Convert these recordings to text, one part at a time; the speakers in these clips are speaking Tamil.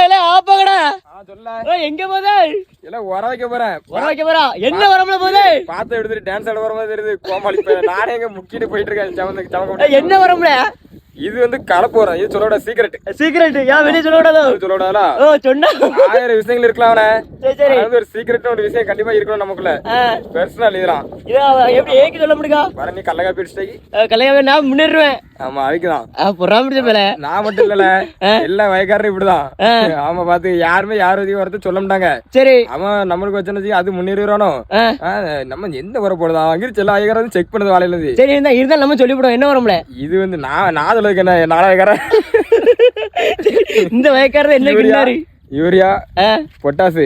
இல்ல ஆப்பங்கடா சொல்ல எங்க போதே இல்ல உர வைக்க போறேன். உர வைக்க போறா? என்ன வரம்ல போதே? பாத்து எடுத்துட்டு டான்ஸ் ஆட வர மாதிரி தெரியுது. கோமாளி பையன் நானே எங்க முக்கிட்டு போயிட்டு இருக்கேன். என்ன வரம்ல? இது வந்து கலப்போறேன். இது சொல்லோட சீக்ரெட். சீக்ரெட் ஏன் வெளிய சொல்லக்கூடாதோ? சொல்லக்கூடாதா? ஓ சொன்னா 1000 விஷயங்கள் இருக்கலாம் அவனே. சரி அது ஒரு சீக்ரெட் ஒரு விஷயம் கண்டிப்பா இருக்கணும் நமக்குள்ள. பர்சனல் இதுதான். இது எப்படி ஏக்கு சொல்ல முடியுமா? வர நீ கல்லகா பிடிச்சிட்டீ. கல்லையாவே நான் முன்னேறுவேன். ஆமா அதுக்குதான். புறாமடிச்ச மேல நான் மட்டும் இல்லல. எல்லா வயக்காரரும் இப்படிதான். ஆமா பாத்து யாருமே யாரும் அதிகம் வரது சொல்ல மாட்டாங்க. சரி அவன் நம்மளுக்கு வச்சு அது முன்னேறிறானோ. நம்ம எந்த வர போடுதா அங்கிருந்து எல்லா வயக்காரரும் செக் பண்ணது வாழையில இருந்து. சரி இருந்தா நம்ம சொல்லிவிடுவோம் என்ன வரம்ல. இது வந்து நான் சொல்லுக்கு என்ன நாலாயிரம் இந்த வயக்காரர் என்ன கிண்டாரு? யூரியா பொட்டாசு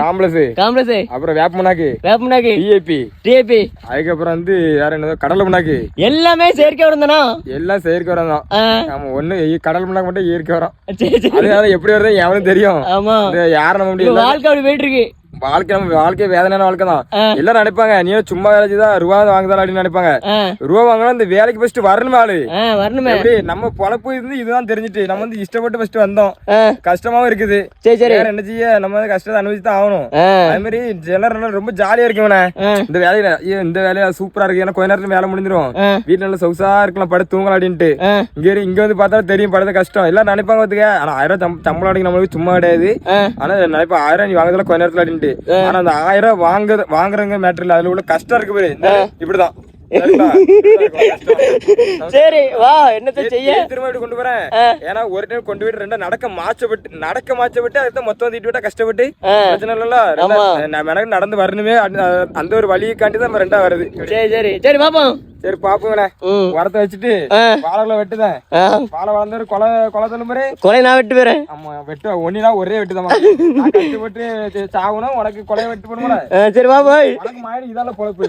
காம்ப்ளெக்ஸ் அப்புறம் வேப்பமனாக்கு டிஏபி அதுக்கப்புறம் வந்து வேற என்னதோ கடலை புண்ணாக்கு எல்லாமே செயற்கை உரம் தானா? எல்லாம் செயற்கை உரம் தான். ஆமா ஒண்ணு கடலை புண்ணாக்கு மட்டும் இயற்கை உரம். அதனால எப்படி வருது எவனும் தெரியும். ஆமா யாரும் நம்ப முடியல. வாழ்க்கை அப்படி போயிட்டு இருக்கு. வாழ்க்கை வேதனையான வாழ்க்கை தான். எல்லாரும் நினைப்பாங்க நீ சும்மா வேலைச்சுதான் ரூபா வாங்குதா அப்படின்னு நினைப்பாங்க. ரூபா வாங்கினா இந்த வேலைக்கு ஃபர்ஸ்ட் வரணும் ஆளு எப்படி நம்ம பொழப்பு இருந்து இதுதான் தெரிஞ்சுட்டு நம்ம வந்து இஷ்டப்பட்டு ஃபர்ஸ்ட் வந்தோம். கஷ்டமாவும் இருக்குது. சரி என்ன செய்ய நம்ம கஷ்டத்தை அனுபவிச்சுதான் ஆகணும். அதே மாதிரி எல்லாரும் ரொம்ப ஜாலியா இருக்குவனே இந்த வேலையில சூப்பரா இருக்கு. ஏன்னா கொஞ்ச நேரத்துல வேலை முடிஞ்சிரும். வீட்டுல நல்லா சொகுசா இருக்கலாம் படுத்து தூங்கலாம் அப்படின்ட்டு. இங்க வந்து பார்த்தா தெரியும் படுத்த கஷ்டம். எல்லாரும் நினைப்பாங்க பாத்துக்க. ஆனா 1000 சம்பளம் அடிக்க நம்மளுக்கு சும்மா கிடையாது. ஆனா நினைப்பா 1000 நீ வாங்குறதுல கொஞ்ச நேரத்துல அப்படின்ட்டு. ஆனா அந்த 1000 வாங்குறவங்க மேட்டர் இல்ல. அதுல உள்ள கஷ்டம் இருக்கு பாரு. இப்படிதான் சரி வா என்னத்த செய்ய திரும்ப வீட்டு கொண்டு போறேன். ஏன்னா ஒரு டைம் கொண்டு போயிட்டு ரெண்டா நடக்க மாச்சப்பட்டு அதுதான் மொத்தம் தீட்டு விட்டா கஷ்டப்பட்டு பிரச்சனை இல்ல. எனக்கு நடந்து வரணுமே அந்த ஒரு வழியைக்காண்டி தான் ரெண்டா வருது. சரி பாப்போம். சரி பாப்போங்கண்ணே உரத்தை வச்சுட்டு வாழை வெட்டுதான். வாழை வளர்ந்து கொலை சொல்லுமாரு கொலை நான் வெட்டு போறேன். ஆமா வெட்டு ஒன்னா ஒரே வெட்டுதான். கஷ்டப்பட்டு சாகணும் உனக்கு கொலையை வெட்டு போடுமா? சரி பாப்பா உனக்கு மாதிரி இதால பொழப்பு.